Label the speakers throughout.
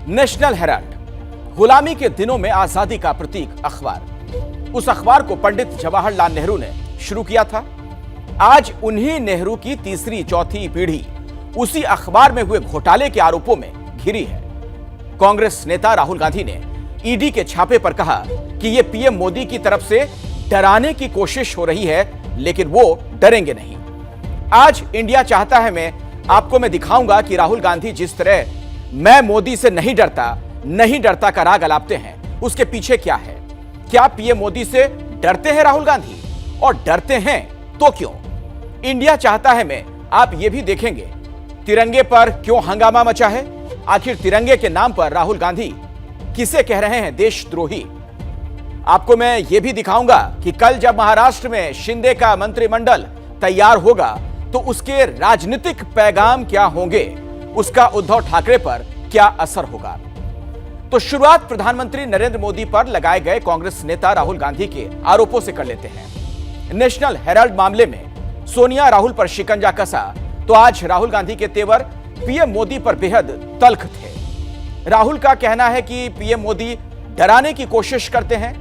Speaker 1: National Herald, गुलामी के दिनों में आजादी का प्रतीक अखबार। उस अखबार को पंडित जवाहरलाल नेहरू ने शुरू किया था। आज उन्हीं नेहरू की तीसरी चौथी पीढ़ी उसी अखबार में हुए घोटाले के आरोपों में घिरी है। कांग्रेस नेता राहुल गांधी ने ईडी के छापे पर कहा कि यह पीएम मोदी की तरफ से डराने की कोशिश हो रही है, लेकिन वो डरेंगे नहीं। आज इंडिया चाहता है मैं दिखाऊंगा कि राहुल गांधी जिस तरह मैं मोदी से नहीं डरता का राग अलापते हैं, उसके पीछे क्या है। क्या पीएम मोदी से डरते हैं राहुल गांधी? और डरते हैं तो क्यों? इंडिया चाहता है आप ये भी देखेंगे तिरंगे पर क्यों हंगामा मचा है। आखिर तिरंगे के नाम पर राहुल गांधी किसे कह रहे हैं देशद्रोही। आपको मैं ये भी दिखाऊंगा कि कल जब महाराष्ट्र में शिंदे का मंत्रिमंडल तैयार होगा तो उसके राजनीतिक पैगाम क्या होंगे, उसका उद्धव ठाकरे पर क्या असर होगा। तो शुरुआत प्रधानमंत्री नरेंद्र मोदी पर लगाए गए कांग्रेस नेता राहुल गांधी के आरोपों से कर लेते हैं। नेशनल हेराल्ड मामले में सोनिया राहुल पर शिकंजा कसा तो आज राहुल गांधी के तेवर पीएम मोदी पर बेहद तल्ख थे। राहुल का कहना है कि पीएम मोदी डराने की कोशिश करते हैं,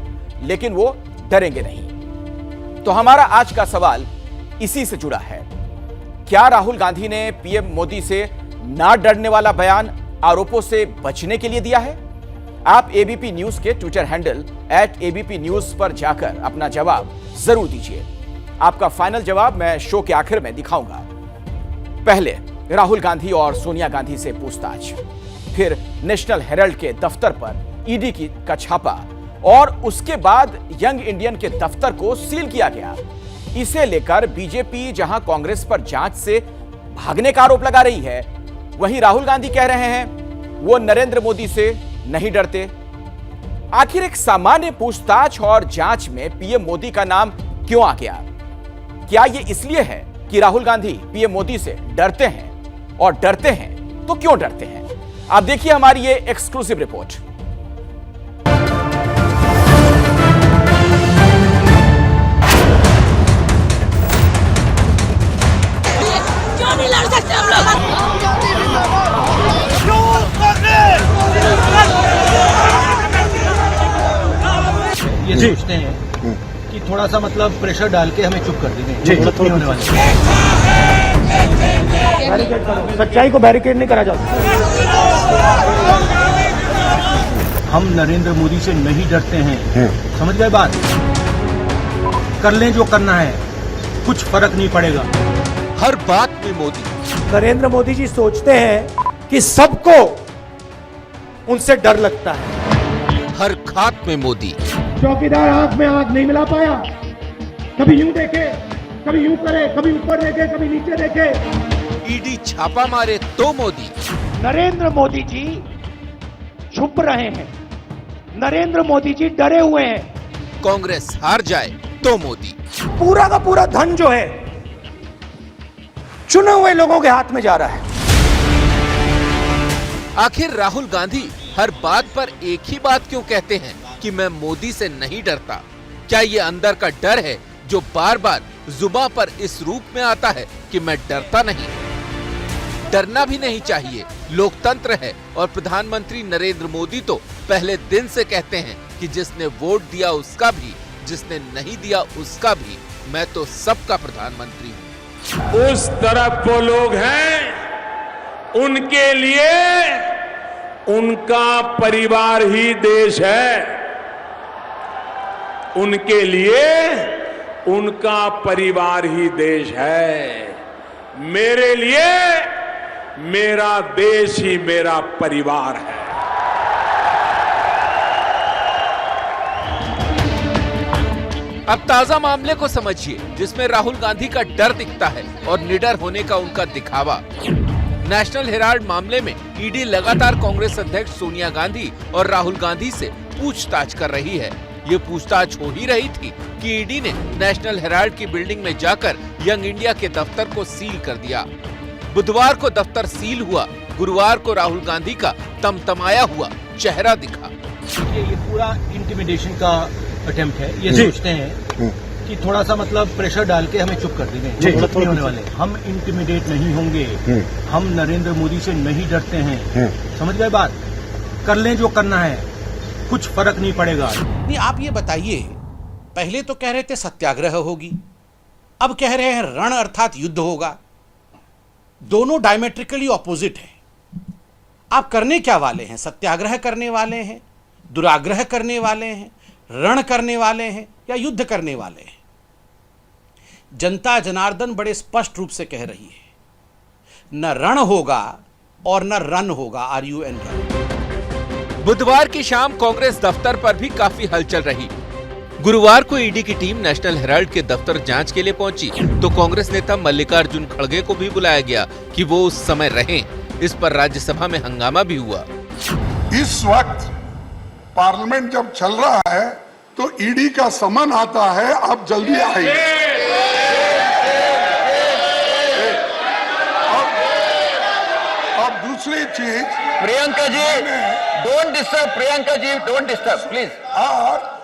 Speaker 1: लेकिन वो डरेंगे नहीं। तो हमारा आज का सवाल इसी से जुड़ा है। क्या राहुल गांधी ने पीएम मोदी से ना डरने वाला बयान आरोपों से बचने के लिए दिया है? आप एबीपी न्यूज के ट्विटर हैंडल @ABP न्यूज पर जाकर अपना जवाब जरूर दीजिए। आपका फाइनल जवाब मैं शो के आखिर में दिखाऊंगा। पहले राहुल गांधी और सोनिया गांधी से पूछताछ, फिर नेशनल हेराल्ड के दफ्तर पर ईडी का छापा और उसके बाद यंग इंडियन के दफ्तर को सील किया गया। इसे लेकर बीजेपी जहां कांग्रेस पर जांच से भागने का आरोप लगा रही है, वहीं राहुल गांधी कह रहे हैं वो नरेंद्र मोदी से नहीं डरते। आखिर एक सामान्य पूछताछ और जांच में पीएम मोदी का नाम क्यों आ गया? क्या यह इसलिए है कि राहुल गांधी पीएम मोदी से डरते हैं? और डरते हैं तो क्यों डरते हैं? आप देखिए हमारी ये एक्सक्लूसिव रिपोर्ट।
Speaker 2: क्यों नहीं लड़ सकते हम लोग?
Speaker 3: ये सोचते हैं कि थोड़ा सा प्रेशर डाल के हमें चुप कर देंगे, नहीं होने वाले।
Speaker 4: सच्चाई को बैरिकेड नहीं करा जाता।
Speaker 3: हम नरेंद्र मोदी से नहीं डरते हैं, समझ गए बात? कर लें जो करना है, कुछ फर्क नहीं पड़ेगा।
Speaker 5: हर बात में मोदी।
Speaker 4: नरेंद्र मोदी जी सोचते हैं कि सबको उनसे डर लगता है।
Speaker 5: हर घात में मोदी।
Speaker 4: चौकीदार आंख में आंख नहीं मिला पाया, कभी यूं देखे, कभी यूं करे, कभी ऊपर देखे, कभी नीचे देखे।
Speaker 5: ईडी छापा मारे तो मोदी।
Speaker 4: नरेंद्र मोदी जी छुप रहे हैं, नरेंद्र मोदी जी डरे हुए हैं।
Speaker 5: कांग्रेस हार जाए तो मोदी।
Speaker 4: पूरा का पूरा धन जो है चुने हुए लोगों के हाथ में जा रहा है।
Speaker 5: आखिर राहुल गांधी हर बात पर एक ही बात क्यों कहते हैं कि मैं मोदी से नहीं डरता? क्या ये अंदर का डर है जो बार बार जुबान पर इस रूप में आता है कि मैं डरता नहीं? डरना भी नहीं चाहिए, लोकतंत्र है। और प्रधानमंत्री नरेंद्र मोदी तो पहले दिन से कहते हैं कि जिसने वोट दिया उसका भी, जिसने नहीं दिया उसका भी, मैं तो सबका प्रधानमंत्री हूँ।
Speaker 6: उस तरफ वो लोग हैं, उनके लिए उनका परिवार ही देश है। उनके लिए उनका परिवार ही देश है। मेरे लिए मेरा देश ही मेरा परिवार है।
Speaker 5: अब ताजा मामले को समझिए, जिसमें राहुल गांधी का डर दिखता है और निडर होने का उनका दिखावा। नेशनल हेराल्ड मामले में ईडी लगातार कांग्रेस अध्यक्ष सोनिया गांधी और राहुल गांधी से पूछताछ कर रही है। ये पूछताछ हो ही रही थी कि ईडी ने नेशनल हेराल्ड की बिल्डिंग में जाकर यंग इंडिया के दफ्तर को सील कर दिया। बुधवार को दफ्तर सील हुआ, गुरुवार को राहुल गांधी का तमतमाया हुआ चेहरा दिखा।
Speaker 3: ये पूरा इंटिमिडेशन का अटेम्प्ट है। ये सोचते हैं कि थोड़ा सा प्रेशर डाल के हमें चुप कर देंगे, नहीं होने वाले। हम इंटिमिडेट नहीं होंगे, हम नरेंद्र मोदी से नहीं डरते हैं, समझ गए बात? कर लें जो करना है, कुछ फर्क नहीं पड़ेगा।
Speaker 7: नहीं, आप ये बताइए, पहले तो कह रहे थे सत्याग्रह होगी, अब कह रहे हैं रण अर्थात युद्ध होगा। दोनों डायमेट्रिकली ऑपोजिट हैं। आप करने क्या वाले हैं? सत्याग्रह करने वाले हैं, दुराग्रह करने वाले हैं, रण करने वाले हैं या युद्ध करने वाले हैं? जनता जनार्दन बड़े स्पष्ट रूप से कह रही है, न रण होगा और न रन होगा, RUN रन।
Speaker 5: बुधवार की शाम कांग्रेस दफ्तर पर भी काफी हलचल रही। गुरुवार को ईडी की टीम नेशनल हेराल्ड के दफ्तर जांच के लिए पहुंची तो कांग्रेस नेता मल्लिकार्जुन खड़गे को भी बुलाया गया कि वो उस समय रहें। इस पर राज्यसभा में हंगामा भी हुआ।
Speaker 8: इस वक्त पार्लियामेंट जब चल रहा है तो ईडी का समन आता है, आप जल्दी आइए। अब दूसरी चीज,
Speaker 9: Priyanka ji don't disturb, Priyanka ji don't disturb please.
Speaker 8: और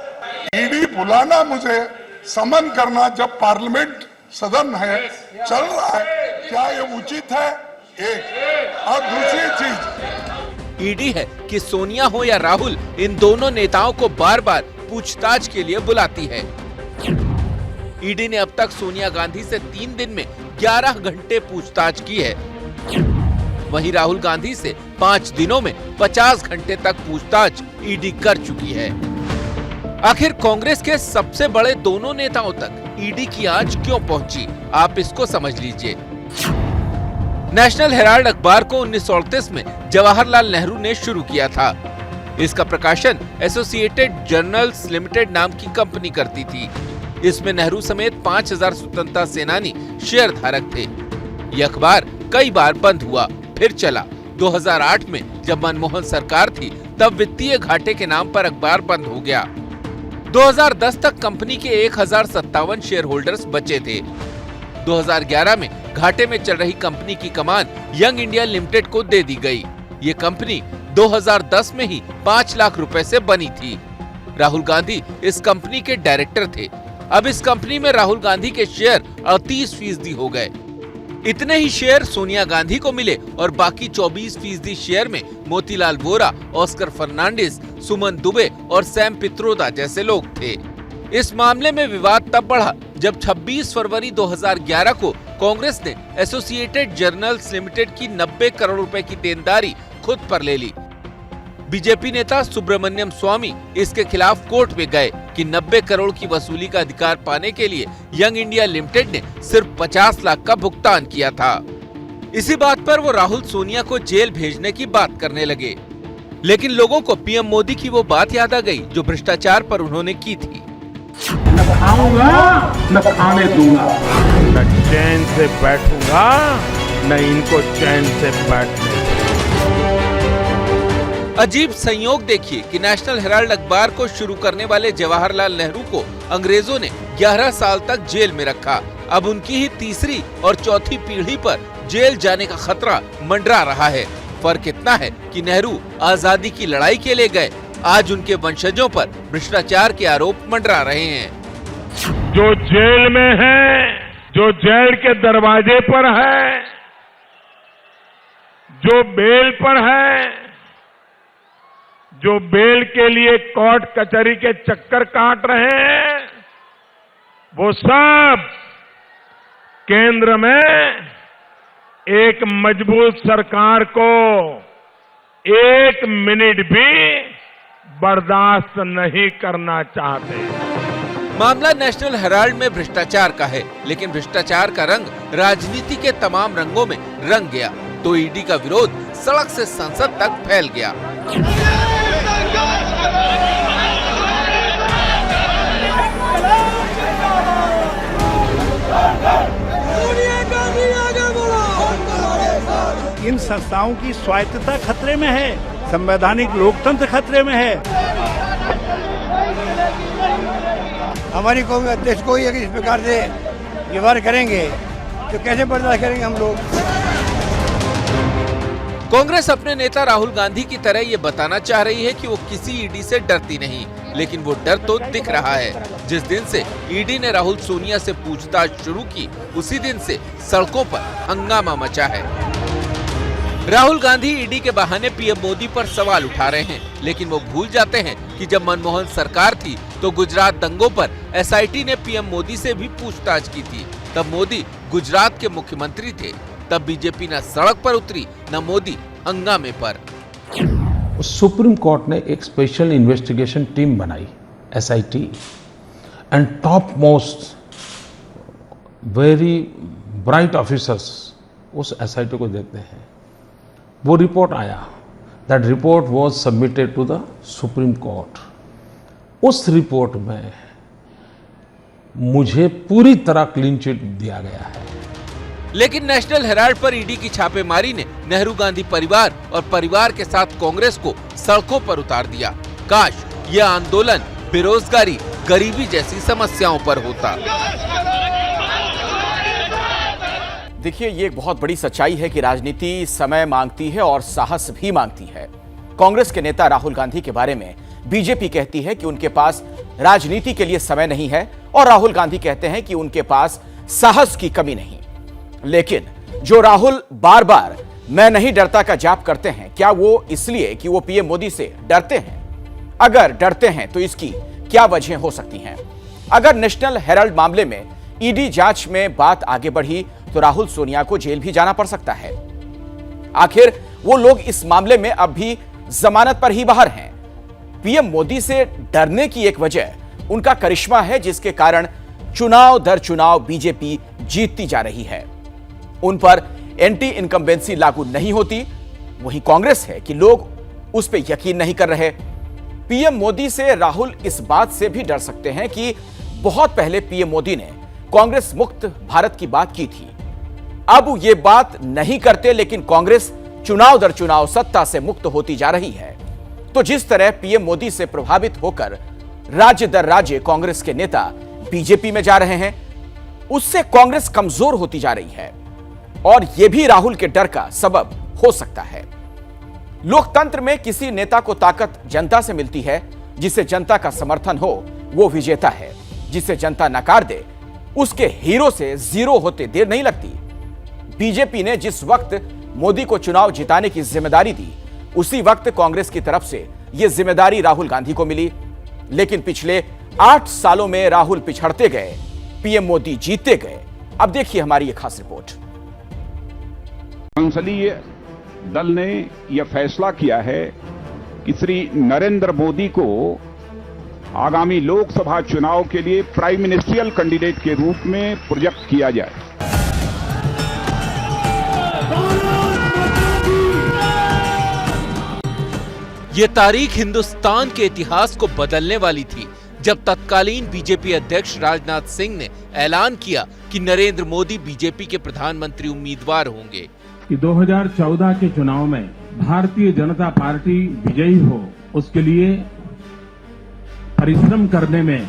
Speaker 8: ईडी बुलाना, मुझे समन करना जब पार्लियामेंट सदन है चल रहा है, क्या ये उचित है? एक और दूसरी चीज,
Speaker 5: ईडी है कि सोनिया हो या राहुल, इन दोनों नेताओं को बार बार पूछताछ के लिए बुलाती है। ईडी ने अब तक सोनिया गांधी से 3 दिन में 11 घंटे पूछताछ की है। वहीं राहुल गांधी से 5 दिनों में 50 घंटे तक पूछताछ ईडी कर चुकी है। आखिर कांग्रेस के सबसे बड़े दोनों नेताओं तक ईडी की आंच क्यों पहुंची, आप इसको समझ लीजिए। नेशनल हेराल्ड अखबार को 1938 में जवाहरलाल नेहरू ने शुरू किया था। इसका प्रकाशन एसोसिएटेड जर्नल्स लिमिटेड नाम की कंपनी करती थी। इसमें नेहरू समेत 5000 स्वतंत्रता सेनानी शेयर धारक थे। यह अखबार कई बार बंद हुआ, फिर चला। 2008 में जब मनमोहन सरकार थी तब वित्तीय घाटे के नाम पर अखबार बंद हो गया। 2010 तक कंपनी के 1057 शेयर होल्डर्स बचे थे। 2011 में घाटे में चल रही कंपनी की कमान यंग इंडिया लिमिटेड को दे दी गई। ये कंपनी 2010 में ही 5 लाख रुपए से बनी थी। राहुल गांधी इस कंपनी के डायरेक्टर थे। अब इस कंपनी में राहुल गांधी के शेयर 38% हो गए। इतने ही शेयर सोनिया गांधी को मिले और बाकी 24% शेयर में मोतीलाल वोरा, ऑस्कर फर्नांडिस, सुमन दुबे और सैम पित्रोदा जैसे लोग थे। इस मामले में विवाद तब बढ़ा जब 26 फरवरी 2011 को कांग्रेस ने एसोसिएटेड जर्नल्स लिमिटेड की 90 करोड़ रुपए की देनदारी खुद पर ले ली। बीजेपी नेता सुब्रमण्यम स्वामी इसके खिलाफ कोर्ट में गए कि 90 करोड़ की वसूली का अधिकार पाने के लिए यंग इंडिया लिमिटेड ने सिर्फ 50 लाख का भुगतान किया था। इसी बात पर वो राहुल सोनिया को जेल भेजने की बात करने लगे। लेकिन लोगों को पीएम मोदी की वो बात याद आ गई जो भ्रष्टाचार पर उन्होंने की थी।
Speaker 6: न खाऊंगा न खाने दूंगा, न चैन से बैठूंगा न इनको चैन से बैठने।
Speaker 5: अजीब संयोग देखिए कि नेशनल हेराल्ड अखबार को शुरू करने वाले जवाहरलाल नेहरू को अंग्रेजों ने 11 साल तक जेल में रखा। अब उनकी ही तीसरी और चौथी पीढ़ी पर जेल जाने का खतरा मंडरा रहा है। फर्क इतना है कि नेहरू आजादी की लड़ाई के लिए गए, आज उनके वंशजों पर भ्रष्टाचार के आरोप मंडरा रहे हैं।
Speaker 6: जो जेल में है, जो जेल के दरवाजे पर है, जो बेल पर है, जो बेल के लिए कोर्ट कचहरी के चक्कर काट रहे हैं, वो सब केंद्र में एक मजबूत सरकार को 1 मिनट भी बर्दाश्त नहीं करना चाहते।
Speaker 5: मामला नेशनल हेराल्ड में भ्रष्टाचार का है, लेकिन भ्रष्टाचार का रंग राजनीति के तमाम रंगों में रंग गया तो ईडी का विरोध सड़क से संसद तक फैल गया।
Speaker 4: इन संस्थाओं की स्वायत्तता खतरे में है, संवैधानिक लोकतंत्र खतरे में है।
Speaker 10: हमारी कौमी अध्यक्ष को ही अगर इस प्रकार से व्यवहार करेंगे तो कैसे बर्दाश्त करेंगे हम लोग।
Speaker 5: कांग्रेस अपने नेता राहुल गांधी की तरह ये बताना चाह रही है कि वो किसी ईडी से डरती नहीं, लेकिन वो डर तो दिख रहा है। जिस दिन से ईडी ने राहुल सोनिया से पूछताछ शुरू की, उसी दिन से सड़कों पर हंगामा मचा है। राहुल गांधी ईडी के बहाने पीएम मोदी पर सवाल उठा रहे हैं, लेकिन वो भूल जाते हैं कि जब मनमोहन सरकार थी तो गुजरात दंगों पर एसआईटी ने पीएम मोदी से भी पूछताछ की थी। तब मोदी गुजरात के मुख्यमंत्री थे। तब बीजेपी न सड़क पर उतरी न मोदी हंगामे पर।
Speaker 6: सुप्रीम कोर्ट ने एक स्पेशल इन्वेस्टिगेशन टीम बनाई, SIT, and top most very bright officers उस एसआईटी को देखते हैं। वो रिपोर्ट आया, that report was submitted to the Supreme Court. उस रिपोर्ट में मुझे पूरी तरह क्लीन चिट दिया गया है।
Speaker 5: लेकिन नेशनल हेराल्ड पर ईडी की छापेमारी ने नेहरू गांधी परिवार और परिवार के साथ कांग्रेस को सड़कों पर उतार दिया। काश यह आंदोलन बेरोजगारी, गरीबी जैसी समस्याओं पर होता।
Speaker 1: देखिए, ये एक बहुत बड़ी सच्चाई है कि राजनीति समय मांगती है और साहस भी मांगती है। कांग्रेस के नेता राहुल गांधी के बारे में बीजेपी कहती है कि उनके पास राजनीति के लिए समय नहीं है और राहुल गांधी कहते हैं कि उनके पास साहस की कमी नहीं। लेकिन जो राहुल बार बार मैं नहीं डरता का जाप करते हैं, क्या वो इसलिए कि वो पीएम मोदी से डरते हैं? अगर डरते हैं तो इसकी क्या वजह हो सकती हैं? अगर नेशनल हेराल्ड मामले में ईडी जांच में बात आगे बढ़ी तो राहुल सोनिया को जेल भी जाना पड़ सकता है। आखिर वो लोग इस मामले में अब भी जमानत पर ही बाहर हैं। पीएम मोदी से डरने की एक वजह उनका करिश्मा है, जिसके कारण चुनाव दर चुनाव बीजेपी जीतती जा रही है। उन पर एंटी इनकम्बेंसी लागू नहीं होती। वहीं कांग्रेस है कि लोग उस पर यकीन नहीं कर रहे। पीएम मोदी से राहुल इस बात से भी डर सकते हैं कि बहुत पहले पीएम मोदी ने कांग्रेस मुक्त भारत की बात की थी। अब ये बात नहीं करते, लेकिन कांग्रेस चुनाव दर चुनाव सत्ता से मुक्त होती जा रही है। तो जिस तरह पीएम मोदी से प्रभावित होकर राज्य दर राज्य कांग्रेस के नेता बीजेपी में जा रहे हैं, उससे कांग्रेस कमजोर होती जा रही है और यह भी राहुल के डर का सबब हो सकता है। लोकतंत्र में किसी नेता को ताकत जनता से मिलती है। जिसे जनता का समर्थन हो वो विजेता है। जिसे जनता नकार दे उसके हीरो से जीरो होते देर नहीं लगती। बीजेपी ने जिस वक्त मोदी को चुनाव जिताने की जिम्मेदारी दी, उसी वक्त कांग्रेस की तरफ से यह जिम्मेदारी राहुल गांधी को मिली। लेकिन पिछले 8 सालों में राहुल पिछड़ते गए, पीएम मोदी जीतते गए। अब देखिए हमारी यह खास रिपोर्ट।
Speaker 11: संसदीय दल ने यह फैसला किया है कि श्री नरेंद्र मोदी को आगामी लोकसभा चुनाव के लिए प्राइम मिनिस्ट्रियल कैंडिडेट के रूप में प्रोजेक्ट किया जाए।
Speaker 5: ये तारीख हिंदुस्तान के इतिहास को बदलने वाली थी, जब तत्कालीन बीजेपी अध्यक्ष राजनाथ सिंह ने ऐलान किया कि नरेंद्र मोदी बीजेपी के प्रधानमंत्री उम्मीदवार होंगे।
Speaker 6: कि 2014 के चुनाव में भारतीय जनता पार्टी विजयी हो, उसके लिए परिश्रम करने में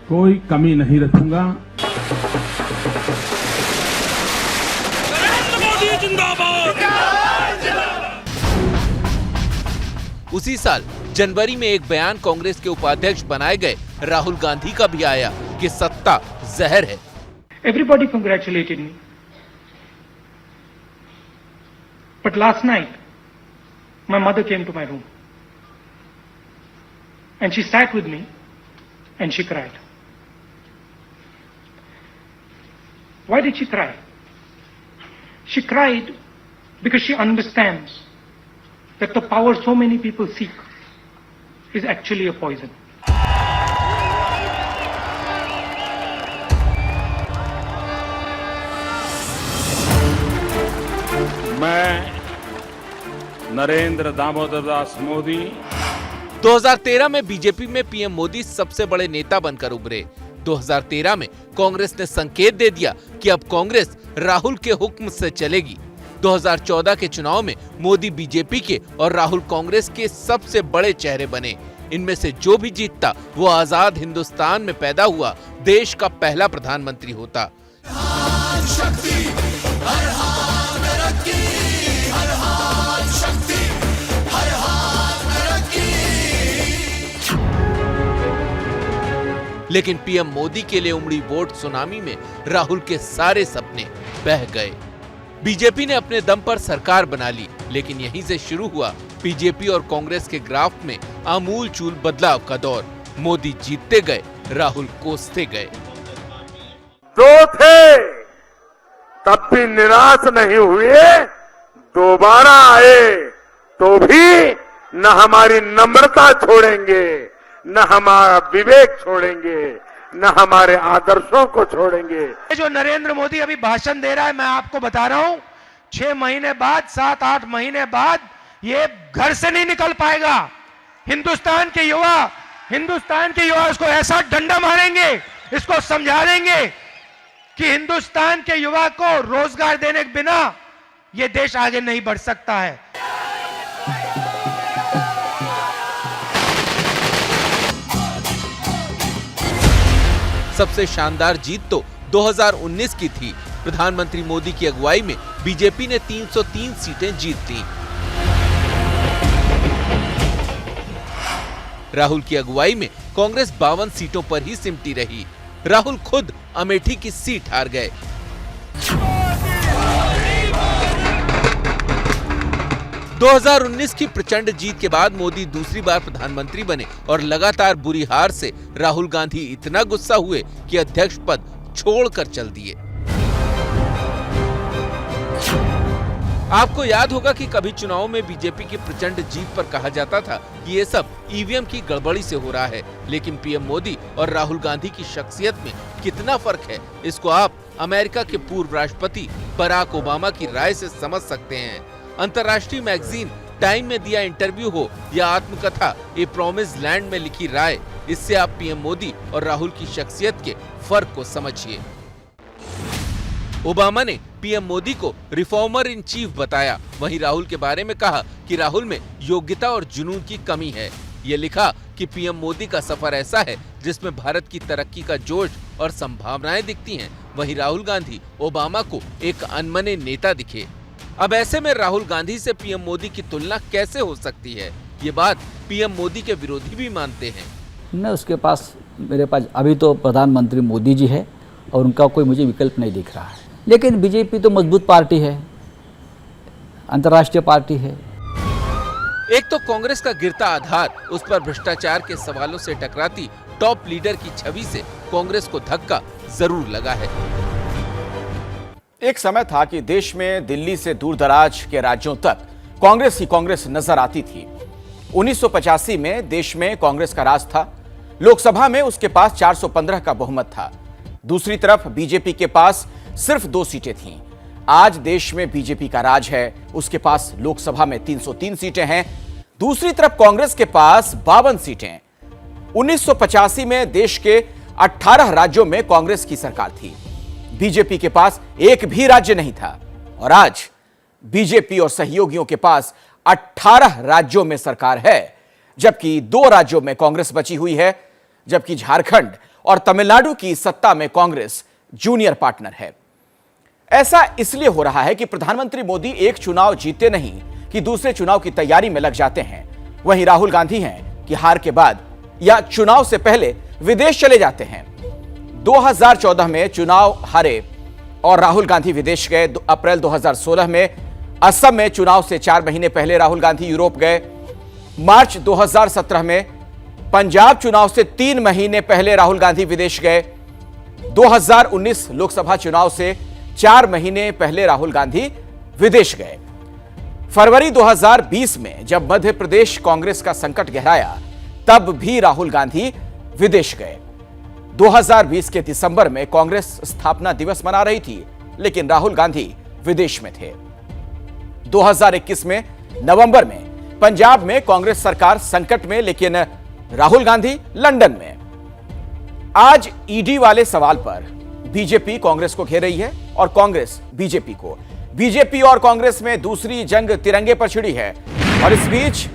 Speaker 6: कोई कमी नहीं रखूंगा।
Speaker 5: उसी साल जनवरी में एक बयान कांग्रेस के उपाध्यक्ष बनाए गए राहुल गांधी का भी आया कि सत्ता जहर है।
Speaker 4: Everybody congratulated me. But last night, my mother came to my room. And she sat with me and she cried. Why did she cry? She cried because she understands that the power so many people seek is actually a poison.
Speaker 6: मैं नरेंद्र दामोदर दास मोदी
Speaker 5: 2013 में BJP में PM Modi सबसे बड़े नेता बनकर उभरे। 2013 में कांग्रेस ने संकेत दे दिया कि अब कांग्रेस राहुल के हुक्म से चलेगी। 2014 के चुनाव में मोदी बीजेपी के और राहुल कांग्रेस के सबसे बड़े चेहरे बने। इनमें से जो भी जीतता वो आजाद हिंदुस्तान में पैदा हुआ देश का पहला प्रधानमंत्री होता। लेकिन पीएम मोदी के लिए उमड़ी वोट सुनामी में राहुल के सारे सपने बह गए। बीजेपी ने अपने दम पर सरकार बना ली, लेकिन यहीं से शुरू हुआ बीजेपी और कांग्रेस के ग्राफ में आमूलचूल बदलाव का दौर। मोदी जीतते गए, राहुल कोसते गए।
Speaker 8: जो थे तब भी निराश नहीं हुए, दोबारा आए तो भी न हमारी नम्रता छोड़ेंगे, न हमारा विवेक छोड़ेंगे, न हमारे आदर्शों को छोड़ेंगे।
Speaker 4: जो नरेंद्र मोदी अभी भाषण दे रहा है, मैं आपको बता रहा हूं, 6 महीने बाद, 7-8 महीने बाद ये घर से नहीं निकल पाएगा। हिंदुस्तान के युवा इसको ऐसा डंडा मारेंगे, इसको समझा देंगे कि हिंदुस्तान के युवा को रोजगार देने के बिना ये देश आगे नहीं बढ़ सकता है।
Speaker 5: सबसे शानदार जीत तो 2019 की थी। प्रधानमंत्री मोदी की अगुवाई में बीजेपी ने 303 सीटें जीत ली। राहुल की अगुवाई में कांग्रेस 52 सीटों पर ही सिमटी रही। राहुल खुद अमेठी की सीट हार गए। दो 2019 की प्रचंड जीत के बाद मोदी दूसरी बार प्रधानमंत्री बने और लगातार बुरी हार से राहुल गांधी इतना गुस्सा हुए कि अध्यक्ष पद छोड़कर चल दिए। आपको याद होगा कि कभी चुनाव में बीजेपी की प्रचंड जीत पर कहा जाता था कि ये सब ईवीएम की गड़बड़ी से हो रहा है, लेकिन पीएम मोदी और राहुल गांधी की शख्सियत में कितना फर्क है, इसको आप अमेरिका के पूर्व राष्ट्रपति बराक ओबामा की राय से समझ सकते हैं। अंतर्राष्ट्रीय मैगजीन टाइम में दिया इंटरव्यू हो या आत्मकथा ए प्रॉमिस लैंड में लिखी राय, इससे आप पीएम मोदी और राहुल की शख्सियत के फर्क को समझिए। ओबामा ने पीएम मोदी को रिफॉर्मर इन चीफ बताया, वहीं राहुल के बारे में कहा कि राहुल में योग्यता और जुनून की कमी है। ये लिखा कि पीएम मोदी का सफर ऐसा है जिसमें भारत की तरक्की का जोश और संभावनाएं दिखती हैं, वहीं राहुल गांधी ओबामा को एक अनमने नेता दिखे। अब ऐसे में राहुल गांधी से पीएम मोदी की तुलना कैसे हो सकती है? ये बात पीएम मोदी के विरोधी भी मानते हैं।
Speaker 12: न उसके पास, मेरे पास अभी तो प्रधानमंत्री मोदी जी है और उनका कोई मुझे विकल्प नहीं दिख रहा है। लेकिन बीजेपी तो मजबूत पार्टी है, अंतर्राष्ट्रीय पार्टी है।
Speaker 5: एक तो कांग्रेस का गिरता आधार, उस पर भ्रष्टाचार के सवालों से टकराती टॉप लीडर की छवि से कांग्रेस को धक्का जरूर लगा है।
Speaker 1: एक समय था कि देश में दिल्ली से दूर दराज के राज्यों तक कांग्रेस ही कांग्रेस नजर आती थी। 1985 में देश में कांग्रेस का राज था। लोकसभा में उसके पास 415 का बहुमत था। दूसरी तरफ बीजेपी के पास सिर्फ 2 सीटें थीं। आज देश में बीजेपी का राज है, उसके पास लोकसभा में 303 सीटें हैं। दूसरी तरफ कांग्रेस के पास 52 सीटें। 1985 में देश के 18 राज्यों में कांग्रेस की सरकार थी। बीजेपी के पास एक भी राज्य नहीं था और आज बीजेपी और सहयोगियों के पास 18 राज्यों में सरकार है, जबकि 2 राज्यों में कांग्रेस बची हुई है, जबकि झारखंड और तमिलनाडु की सत्ता में कांग्रेस जूनियर पार्टनर है। ऐसा इसलिए हो रहा है कि प्रधानमंत्री मोदी एक चुनाव जीते नहीं कि दूसरे चुनाव की तैयारी में लग जाते हैं। वहीं राहुल गांधी हैं कि हार के बाद या चुनाव से पहले विदेश चले जाते हैं। 2014 में चुनाव हारे और राहुल गांधी विदेश गए। अप्रैल 2016 में असम में चुनाव से 4 महीने पहले राहुल गांधी यूरोप गए। मार्च 2017 में पंजाब चुनाव से 3 महीने पहले राहुल गांधी विदेश गए। 2019 लोकसभा चुनाव से 4 महीने पहले राहुल गांधी विदेश गए। फरवरी 2020 में जब मध्य प्रदेश कांग्रेस का संकट गहराया, तब भी राहुल गांधी विदेश गए। 2020 के दिसंबर में कांग्रेस स्थापना दिवस मना रही थी, लेकिन राहुल गांधी विदेश में थे। 2021 में नवंबर में पंजाब में कांग्रेस सरकार संकट में, लेकिन राहुल गांधी लंदन में। आज ईडी वाले सवाल पर बीजेपी कांग्रेस को घेर रही है और कांग्रेस बीजेपी को। बीजेपी और कांग्रेस में दूसरी जंग तिरंगे पर छिड़ी है। और इस बीच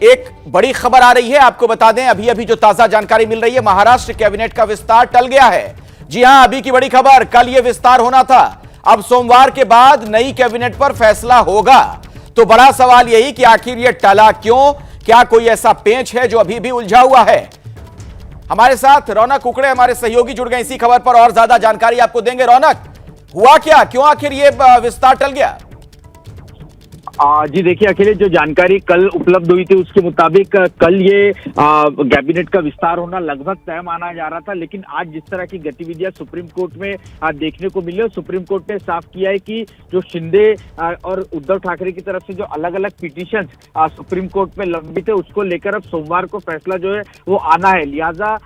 Speaker 1: एक बड़ी खबर आ रही है, आपको बता दें, अभी अभी जो ताजा जानकारी मिल रही है, महाराष्ट्र कैबिनेट का विस्तार टल गया है। जी हां, अभी की बड़ी खबर, कल यह विस्तार होना था, अब सोमवार के बाद नई कैबिनेट पर फैसला होगा। तो बड़ा सवाल यही कि आखिर यह टला क्यों? क्या कोई ऐसा पेंच है जो अभी भी उलझा हुआ है? हमारे साथ रौनक कुकड़े हमारे सहयोगी जुड़ गए इसी खबर पर और ज्यादा जानकारी आपको देंगे। रौनक, हुआ क्या, क्यों आखिर ये विस्तार टल गया?
Speaker 13: जी देखिए अखिलेश, जो जानकारी कल उपलब्ध हुई थी उसके मुताबिक कल ये कैबिनेट का विस्तार होना लगभग तय माना जा रहा था, लेकिन आज जिस तरह की गतिविधियां सुप्रीम कोर्ट में देखने को मिली, सुप्रीम कोर्ट ने साफ किया है कि जो शिंदे और उद्धव ठाकरे की तरफ से जो अलग अलग पिटीशन सुप्रीम कोर्ट में लंबित है उसको लेकर अब सोमवार को फैसला जो है वो आना है। लिहाजा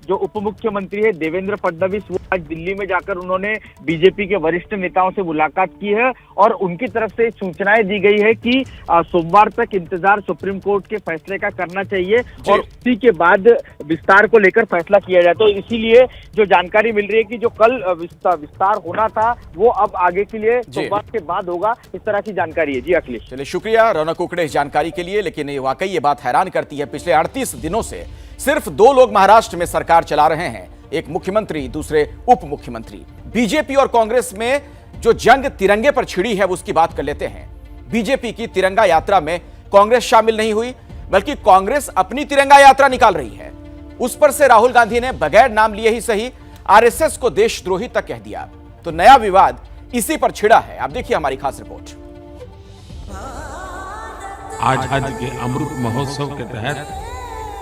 Speaker 13: जो उप मुख्यमंत्री है देवेंद्र फडणवीस, वो आज दिल्ली में जाकर उन्होंने बीजेपी के वरिष्ठ नेताओं से मुलाकात की है और उनकी तरफ से सूचनाएं दी गई है कि सोमवार तक इंतजार सुप्रीम कोर्ट के फैसले का करना चाहिए और उसी के बाद विस्तार को लेकर फैसला किया जाए। तो इसीलिए जो जानकारी मिल रही है कि जो कल विस्तार होना था वो अब आगे के लिए सोमवार के बाद होगा, इस तरह की जानकारी है। जी अखिलेश।
Speaker 1: चलिए शुक्रिया रौनक कुकड़े इस जानकारी के लिए। लेकिन ये वाकई ये बात हैरान करती है, पिछले 38 दिनों से सिर्फ 2 लोग महाराष्ट्र में सरकार चला रहे हैं, एक मुख्यमंत्री, दूसरे उप मुख्यमंत्री। बीजेपी और कांग्रेस में जो जंग तिरंगे पर छिड़ी है उसकी बात कर लेते हैं। बीजेपी की तिरंगा यात्रा में कांग्रेस शामिल नहीं हुई, बल्कि कांग्रेस अपनी तिरंगा यात्रा निकाल रही है। उस पर से राहुल गांधी ने बगैर नाम लिए ही सही आरएसएस को देशद्रोही तक कह दिया। तो नया विवाद इसी पर छिड़ा है। आप देखिए हमारी खास रिपोर्ट।
Speaker 6: आजादी के अमृत महोत्सव के तहत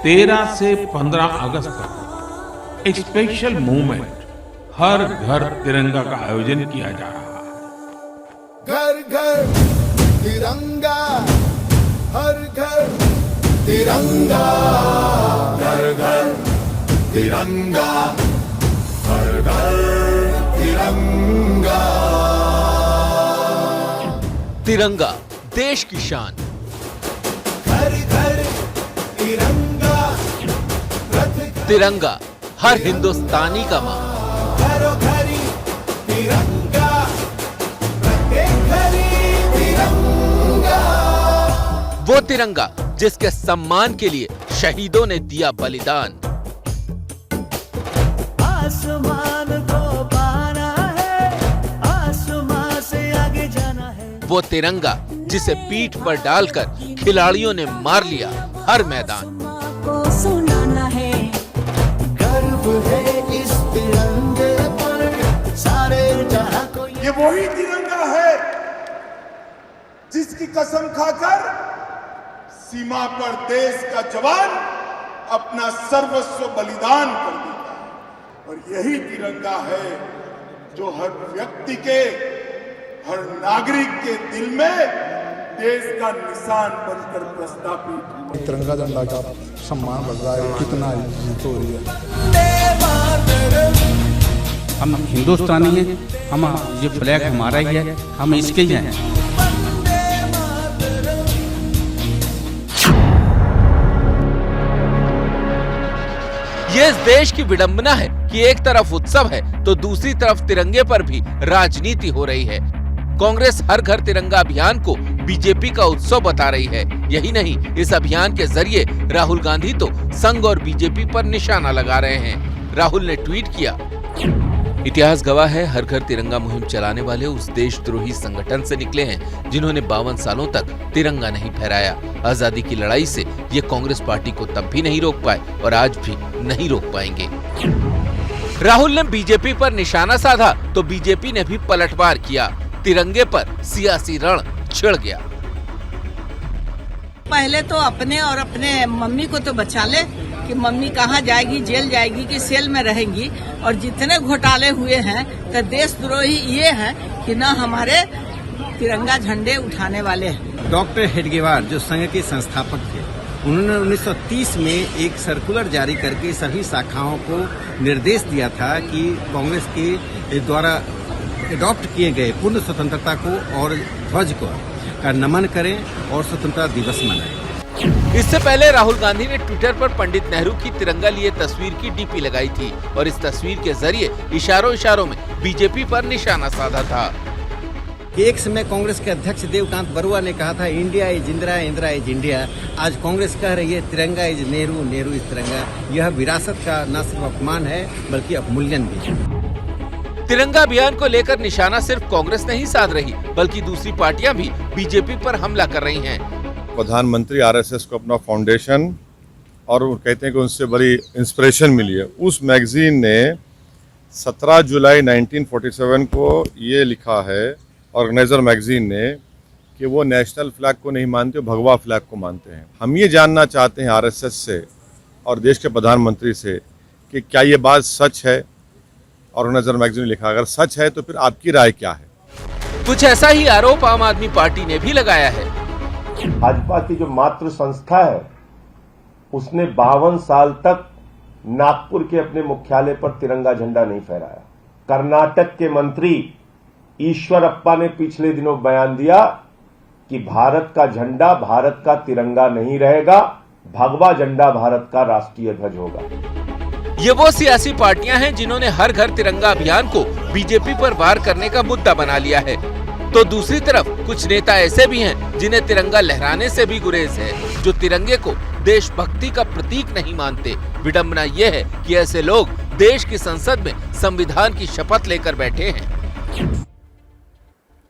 Speaker 6: 13 से 15 अगस्त तक एक स्पेशल मूवमेंट हर घर तिरंगा का आयोजन किया जा रहा है।
Speaker 14: घर घर तिरंगा, हर घर तिरंगा, घर घर तिरंगा, हर घर तिरंगा।
Speaker 5: तिरंगा देश की शान,
Speaker 14: घर घर तिरंगा,
Speaker 5: तिरंगा हर हिंदुस्तानी का मां,
Speaker 14: घरों घरी तिरंगा, प्रत्येक घरी तिरंगा।
Speaker 5: वो तिरंगा जिसके सम्मान के लिए शहीदों ने दिया बलिदान।
Speaker 14: आसमान को पाना है, आसमान से आगे जाना है।
Speaker 5: वो तिरंगा जिसे पीठ पर डालकर खिलाड़ियों ने मार लिया हर मैदान।
Speaker 14: को सुनाना है, गर्व है इस तिरंगे पर, सारे जहां को। ये वही तिरंगा है जिसकी कसम खाकर सीमा पर देश का जवान अपना सर्वस्व बलिदान कर देता है। और यही तिरंगा है जो हर व्यक्ति के, हर नागरिक के दिल में देश का निशान बनकर प्रस्थापित।
Speaker 15: तिरंगा झंडा का सम्मान बढ़ रहा है, कितना इज्जत हो रही है।
Speaker 16: हम हिंदुस्तानी हैं, हम ये फ्लैग हमारा ही है, हम इसके ही हैं।
Speaker 5: ये इस देश की विडंबना है कि एक तरफ उत्सव है तो दूसरी तरफ तिरंगे पर भी राजनीति हो रही है। कांग्रेस हर घर तिरंगा अभियान को बीजेपी का उत्सव बता रही है। यही नहीं, इस अभियान के जरिए राहुल गांधी तो संघ और बीजेपी पर निशाना लगा रहे हैं। राहुल ने ट्वीट किया, इतिहास गवाह है, हर घर तिरंगा मुहिम चलाने वाले उस देशद्रोही संगठन से निकले हैं जिन्होंने 52 सालों तक तिरंगा नहीं फहराया। आजादी की लड़ाई से ये कांग्रेस पार्टी को तब भी नहीं रोक पाए और आज भी नहीं रोक पाएंगे। राहुल ने बीजेपी पर निशाना साधा तो बीजेपी ने भी पलटवार किया। तिरंगे पर सियासी रण छिड़ गया।
Speaker 2: पहले तो अपने और अपने मम्मी को तो बचा ले कि मम्मी कहाँ जाएगी, जेल जाएगी कि सेल में रहेंगी। और जितने घोटाले हुए हैं तो देशद्रोही ये हैं कि न हमारे तिरंगा झंडे उठाने वाले हैं।
Speaker 16: डॉक्टर हेडगेवार जो संघ के संस्थापक थे, उन्होंने 1930 में एक सर्कुलर जारी करके सभी शाखाओं को निर्देश दिया था कि कांग्रेस के द्वारा अडॉप्ट किए गए पूर्ण स्वतंत्रता को और ध्वज को का नमन करें और स्वतंत्रता दिवस मनाएं।
Speaker 5: इससे पहले राहुल गांधी ने ट्विटर पर पंडित नेहरू की तिरंगा लिए तस्वीर की डीपी लगाई थी और इस तस्वीर के जरिए इशारों में बीजेपी पर निशाना साधा था।
Speaker 16: एक समय कांग्रेस के अध्यक्ष देवकांत बरुआ ने कहा था, India is Indira, Indira is India. आज कांग्रेस कह रही है तिरंगा इज नेहरू, नेहरू इज तिरंगा। यह विरासत का न सिर्फ अपमान है बल्कि अपमूल्यन भी है।
Speaker 5: तिरंगा अभियान को लेकर निशाना सिर्फ कांग्रेस नहीं साध रही बल्कि दूसरी पार्टियां भी बीजेपी पर हमला कर रही हैं।
Speaker 17: प्रधानमंत्री आरएसएस को अपना फाउंडेशन और वो कहते हैं कि उनसे बड़ी इंस्पिरेशन मिली है। उस मैगजीन ने 17 जुलाई 1947 को ये लिखा है ऑर्गेनाइजर मैगजीन ने कि वो नेशनल फ्लैग को नहीं मानते, भगवा फ्लैग को मानते हैं। हम ये जानना चाहते हैं आरएसएस से और देश के प्रधानमंत्री से कि क्या ये बात सच है? ऑर्गेनाइजर मैगजीन ने लिखा, अगर सच है तो फिर आपकी राय क्या है?
Speaker 5: कुछ ऐसा ही आरोप आम आदमी पार्टी ने भी लगाया है।
Speaker 18: भाजपा की जो मातृ संस्था है उसने 52 साल तक नागपुर के अपने मुख्यालय पर तिरंगा झंडा नहीं फहराया। कर्नाटक के मंत्री ईश्वरप्पा ने पिछले दिनों बयान दिया कि भारत का झंडा भारत का तिरंगा नहीं रहेगा, भगवा झंडा भारत का राष्ट्रीय ध्वज होगा।
Speaker 5: ये वो सियासी पार्टियां हैं जिन्होंने हर घर तिरंगा अभियान को बीजेपी पर वार करने का मुद्दा बना लिया है, तो दूसरी तरफ कुछ नेता ऐसे भी हैं जिन्हें तिरंगा लहराने से भी गुरेज है, जो तिरंगे को देशभक्ति का प्रतीक नहीं मानते। विडंबना ये है कि ऐसे लोग देश की संसद में संविधान की शपथ लेकर बैठे हैं।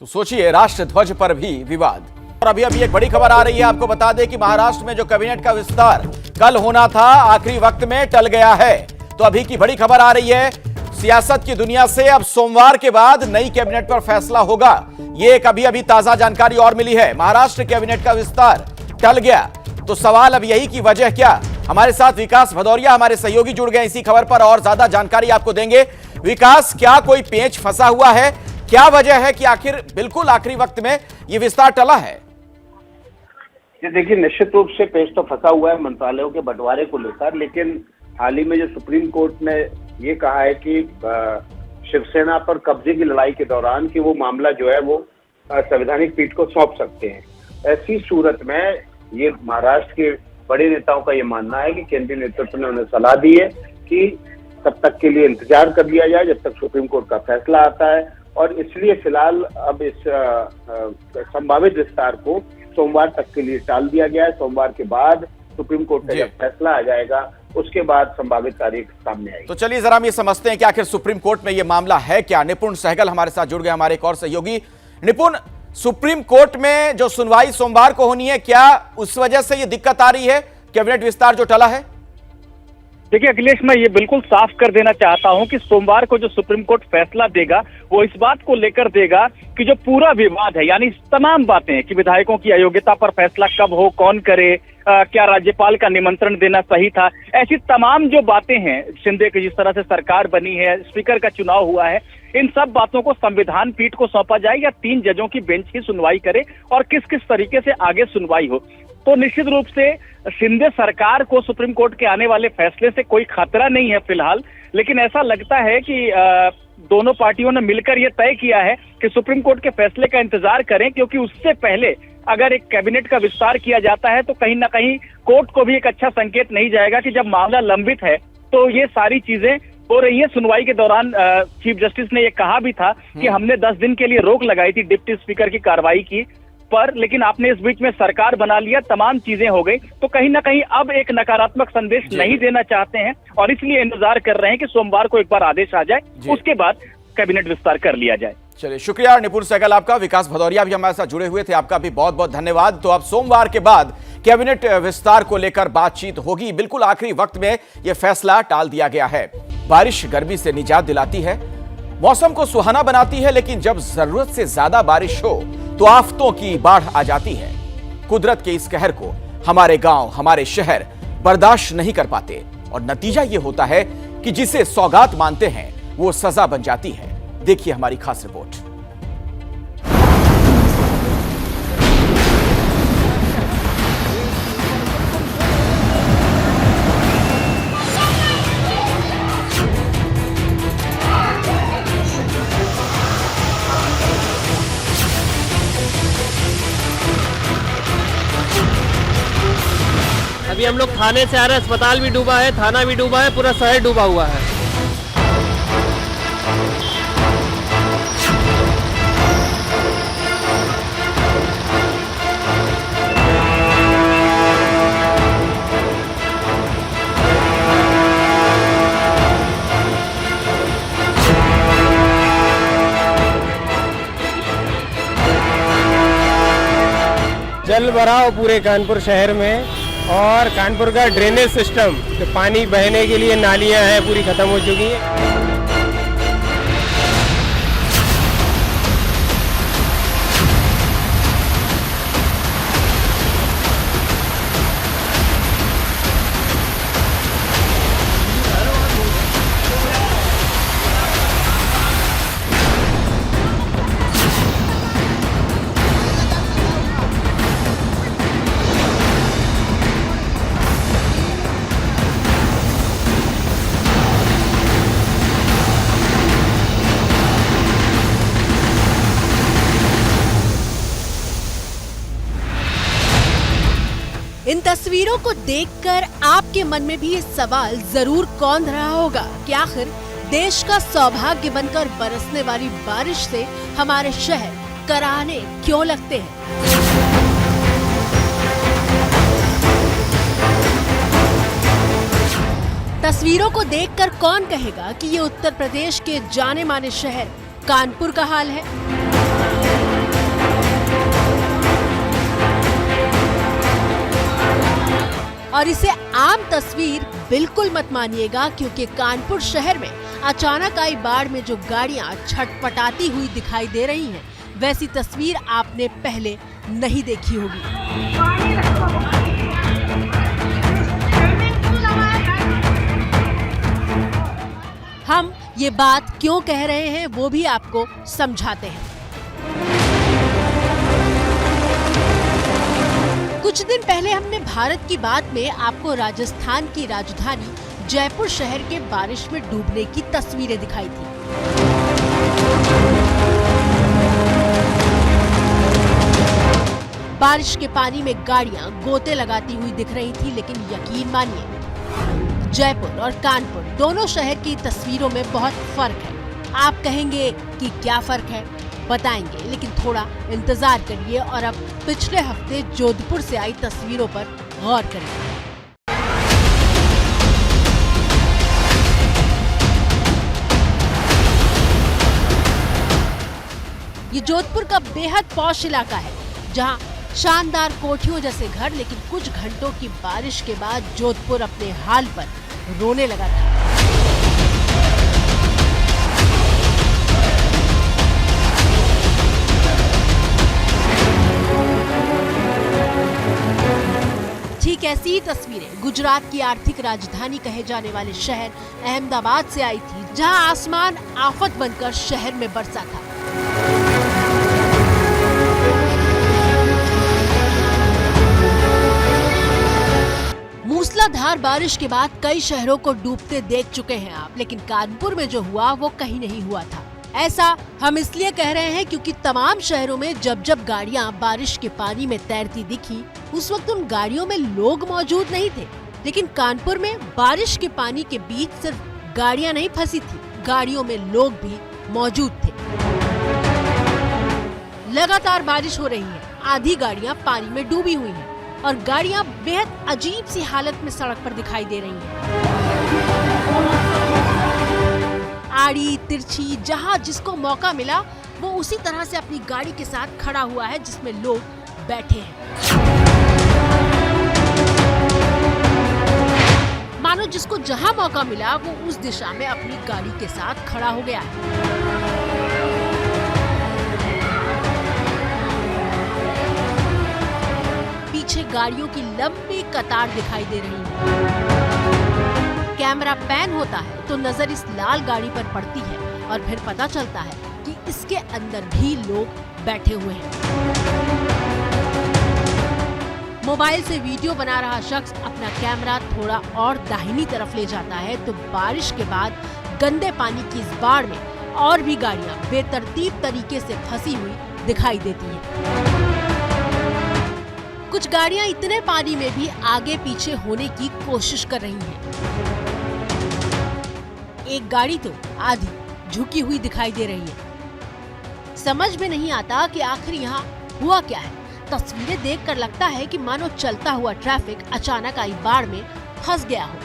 Speaker 1: तो सोचिए, राष्ट्र ध्वज पर भी विवाद। और अभी एक बड़ी खबर आ रही है, आपको बता दें कि महाराष्ट्र में जो कैबिनेट का विस्तार कल होना था आखिरी वक्त में टल गया है। तो अभी की बड़ी खबर आ रही है सियासत की दुनिया से, अब सोमवार के बाद नई कैबिनेट पर फैसला होगा। ये एक अभी ताजा जानकारी और मिली है। महाराष्ट्र कैबिनेट का विस्तार टल गया, तो सवाल अब यही की वजह क्या? हमारे साथ विकास भदौरिया हमारे सहयोगी जुड़ गए इसी खबर पर और ज्यादा जानकारी आपको देंगे। विकास, क्या कोई पेंच फंसा हुआ है? क्या वजह है कि आखिर बिल्कुल आखिरी वक्त में ये विस्तार टला है?
Speaker 19: देखिए, निश्चित रूप से पेंच तो फंसा हुआ है मंत्रालयों के बंटवारे को लेकर, लेकिन हाल ही में जो सुप्रीम कोर्ट ने ये कहा है कि शिवसेना पर कब्जे की लड़ाई के दौरान कि वो मामला जो है वो संवैधानिक पीठ को सौंप सकते हैं। ऐसी सूरत में ये महाराष्ट्र के बड़े नेताओं का ये मानना है कि केंद्रीय नेतृत्व ने उन्हें सलाह दी है कि तब तक के लिए इंतजार कर लिया जाए जब तक सुप्रीम कोर्ट का फैसला आता है, और इसलिए फिलहाल अब इस संभावित विस्तार को सोमवार तक के लिए टाल दिया गया है। सोमवार के बाद सुप्रीम कोर्ट का जब फैसला आ जाएगा उसके बाद संभावित तारीख सामने आएगी।
Speaker 1: तो चलिए जरा हम ये समझते हैं कि आखिर सुप्रीम कोर्ट में ये मामला है क्या। निपुण सहगल हमारे साथ जुड़ गए, हमारे एक और सहयोगी। निपुण, सुप्रीम कोर्ट में जो सुनवाई सोमवार को होनी है, क्या उस वजह से ये दिक्कत आ रही है कैबिनेट विस्तार जो टला है?
Speaker 20: देखिए अखिलेश, मैं ये बिल्कुल साफ कर देना चाहता हूं कि सोमवार को जो सुप्रीम कोर्ट फैसला देगा वो इस बात को लेकर देगा कि जो पूरा विवाद है, यानी तमाम बातें कि विधायकों की अयोग्यता पर फैसला कब हो, कौन करे, क्या राज्यपाल का निमंत्रण देना सही था, ऐसी तमाम जो बातें हैं, शिंदे की जिस तरह से सरकार बनी है, स्पीकर का चुनाव हुआ है, इन सब बातों को संविधान पीठ को सौंपा जाए या 3 जजों की बेंच ही सुनवाई करे और किस किस तरीके से आगे सुनवाई हो। तो निश्चित रूप से शिंदे सरकार को सुप्रीम कोर्ट के आने वाले फैसले से कोई खतरा नहीं है फिलहाल, लेकिन ऐसा लगता है कि दोनों पार्टियों ने मिलकर यह तय किया है कि सुप्रीम कोर्ट के फैसले का इंतजार करें, क्योंकि उससे पहले अगर एक कैबिनेट का विस्तार किया जाता है तो कहीं ना कहीं कोर्ट को भी एक अच्छा संकेत नहीं जाएगा कि जब मामला लंबित है तो ये सारी चीजें हो रही है। सुनवाई के दौरान चीफ जस्टिस ने यह कहा भी था कि हमने 10 दिन के लिए रोक लगाई थी डिप्टी स्पीकर की कार्रवाई की पर, लेकिन आपने इस बीच में सरकार बना लिया, तमाम चीजें हो गई, तो कहीं ना कहीं अब एक नकारात्मक संदेश नहीं देना चाहते हैं और इसलिए इंतजार कर रहे हैं कि सोमवार को एक बार आदेश आ जाए, उसके बाद कैबिनेट विस्तार कर लिया जाए।
Speaker 1: चलिए, शुक्रिया निपुण सहगल आपका। विकास भदौरिया भी हमारे साथ जुड़े हुए थे, आपका भी बहुत बहुत धन्यवाद। तो अब सोमवार के बाद कैबिनेट विस्तार को लेकर बातचीत होगी। बिल्कुल आखिरी वक्त में यह फैसला टाल दिया गया है। बारिश गर्मी से निजात दिलाती है, मौसम को सुहाना बनाती है, लेकिन जब जरूरत से ज्यादा बारिश हो तो आफतों की बाढ़ आ जाती है। कुदरत के इस कहर को हमारे गांव, हमारे शहर बर्दाश्त नहीं कर पाते और नतीजा यह होता है कि जिसे सौगात मानते हैं वो सजा बन जाती है। देखिए हमारी खास रिपोर्ट।
Speaker 21: अभी हम लोग थाने से आ रहे हैं, अस्पताल भी डूबा है, थाना भी डूबा है, पूरा शहर डूबा हुआ है। जल भराव पूरे कानपुर शहर में और कानपुर का ड्रेनेज सिस्टम, तो पानी बहने के लिए नालियां हैं पूरी खत्म हो चुकी हैं।
Speaker 3: इन तस्वीरों को देखकर आपके मन में भी ये सवाल जरूर कौंध रहा होगा कि आखिर देश का सौभाग्य बनकर बरसने वाली बारिश से हमारे शहर कराहने क्यों लगते हैं। तस्वीरों को देखकर कौन कहेगा कि ये उत्तर प्रदेश के जाने माने शहर कानपुर का हाल है। और इसे आम तस्वीर बिल्कुल मत मानिएगा, क्योंकि कानपुर शहर में अचानक आई बाढ़ में जो गाड़ियां छटपटाती हुई दिखाई दे रही हैं, वैसी तस्वीर आपने पहले नहीं देखी होगी। हम ये बात क्यों कह रहे हैं वो भी आपको समझाते हैं। कुछ दिन पहले हमने भारत की बात में आपको राजस्थान की राजधानी जयपुर शहर के बारिश में डूबने की तस्वीरें दिखाई थी। बारिश के पानी में गाड़ियां गोते लगाती हुई दिख रही थी, लेकिन यकीन मानिए जयपुर और कानपुर दोनों शहर की तस्वीरों में बहुत फर्क है। आप कहेंगे कि क्या फर्क है, बताएंगे, लेकिन थोड़ा इंतजार करिए और अब पिछले हफ्ते जोधपुर से आई तस्वीरों पर गौर करिए। ये जोधपुर का बेहद पॉश इलाका है, जहां शानदार कोठियों जैसे घर, लेकिन कुछ घंटों की बारिश के बाद जोधपुर अपने हाल पर रोने लगा था। ठीक ऐसी ही तस्वीरें गुजरात की आर्थिक राजधानी कहे जाने वाले शहर अहमदाबाद से आई थी, जहां आसमान आफत बनकर शहर में बरसा था। मूसलाधार बारिश के बाद कई शहरों को डूबते देख चुके हैं आप, लेकिन कानपुर में जो हुआ वो कहीं नहीं हुआ था। ऐसा हम इसलिए कह रहे हैं क्योंकि तमाम शहरों में जब जब गाड़ियां बारिश के पानी में तैरती दिखी, उस वक्त उन गाड़ियों में लोग मौजूद नहीं थे, लेकिन कानपुर में बारिश के पानी के बीच सिर्फ गाड़ियां नहीं फंसी थी, गाड़ियों में लोग भी मौजूद थे। लगातार बारिश हो रही है, आधी गाड़ियां पानी में डूबी हुई हैं और गाड़ियां बेहद अजीब सी हालत में सड़क पर दिखाई दे रही हैं। आड़ी तिरछी, जहां जिसको मौका मिला वो उसी तरह से अपनी गाड़ी के साथ खड़ा हुआ है जिसमें लोग बैठे हैं। मानो जिसको जहां मौका मिला वो उस दिशा में अपनी गाड़ी के साथ खड़ा हो गया है। पीछे गाड़ियों की लंबी कतार दिखाई दे रही है। कैमरा पैन होता है तो नजर इस लाल गाड़ी पर पड़ती है और फिर पता चलता है कि इसके अंदर भी लोग बैठे हुए हैं। मोबाइल से वीडियो बना रहा शख्स अपना कैमरा थोड़ा और दाहिनी तरफ ले जाता है तो बारिश के बाद गंदे पानी की इस बाढ़ में और भी गाड़ियां बेतरतीब तरीके से फंसी हुई दिखाई देती हैं। कुछ गाड़ियां इतने पानी में भी आगे पीछे होने की कोशिश कर रही हैं। एक गाड़ी तो आधी झुकी हुई दिखाई दे रही है। समझ में नहीं आता कि आखिर यहाँ हुआ क्या है। तस्वीरें देखकर लगता है कि मानो चलता हुआ ट्रैफिक अचानक आई बाढ़ में फंस गया हो।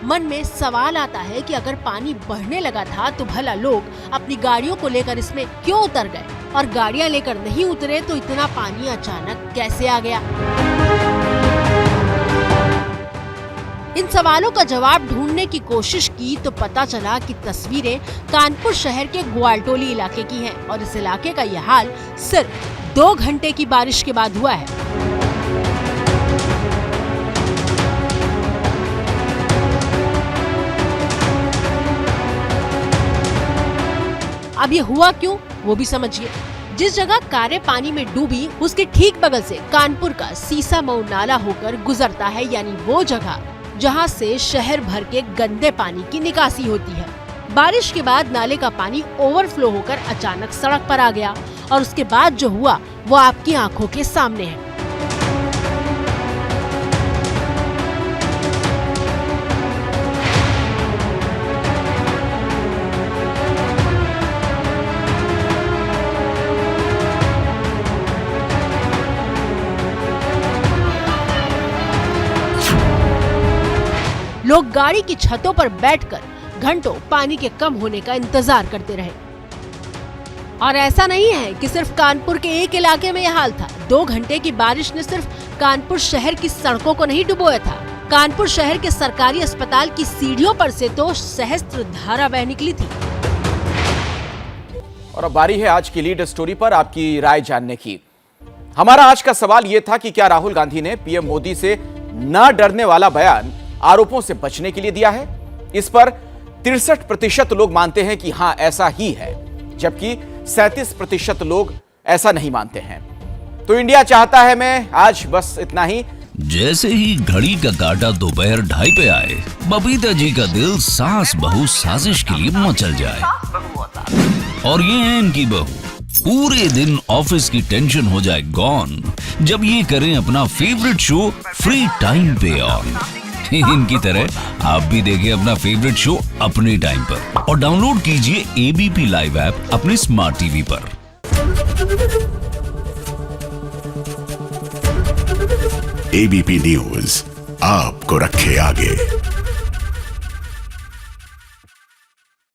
Speaker 3: मन में सवाल आता है कि अगर पानी बढ़ने लगा था तो भला लोग अपनी गाड़ियों को लेकर इसमें क्यों उतर गए, और गाड़ियां लेकर नहीं उतरे तो इतना पानी अचानक कैसे आ गया। इन सवालों का जवाब ढूंढने की कोशिश की तो पता चला कि तस्वीरें कानपुर शहर के ग्वालटोली इलाके की हैं और इस इलाके का यह हाल सिर्फ 2 घंटे की बारिश के बाद हुआ है। अब ये हुआ क्यों वो भी समझिए। जिस जगह कारें पानी में डूबी उसके ठीक बगल से कानपुर का सीसा मऊ नाला होकर गुजरता है, यानी वो जगह जहां से शहर भर के गंदे पानी की निकासी होती है। बारिश के बाद नाले का पानी ओवरफ्लो होकर अचानक सड़क पर आ गया और उसके बाद जो हुआ वो आपकी आंखों के सामने है। लोग गाड़ी की छतों पर बैठकर घंटों पानी के कम होने का इंतजार करते रहे। और ऐसा नहीं है कि सिर्फ कानपुर के एक इलाके में यह हाल था। 2 घंटे की बारिश ने सिर्फ कानपुर शहर की सड़कों को नहीं डुबोया था। कानपुर शहर के सरकारी अस्पताल की सीढ़ियों पर से तो सहस्त्र धारा बह निकली थी।
Speaker 1: और अब बारी है आज की लीड स्टोरी पर आपकी राय जानने की। हमारा आज का सवाल यह था कि क्या राहुल गांधी ने पीएम मोदी से न डरने वाला बयान आरोपों से बचने के लिए दिया है? इस पर 63% लोग मानते हैं कि हां ऐसा ही है, जबकि 37% लोग ऐसा नहीं मानते हैं। तो इंडिया चाहता है मैं आज बस इतना ही।
Speaker 7: जैसे ही घड़ी का काटा दोपहर 2:30 पे आए, बबीता जी का दिल सास बहू साजिश के लिए मचल जाए। और ये है इनकी बहू, पूरे दिन ऑफिस की टेंशन हो जाए गॉन जब ये करें अपना फेवरेट शो फ्री टाइम पे ऑन। इनकी तरह आप भी देखें अपना फेवरेट शो अपने टाइम पर और डाउनलोड कीजिए एबीपी लाइव ऐप अपने स्मार्ट टीवी पर।
Speaker 22: एबीपी न्यूज आपको रखे आगे।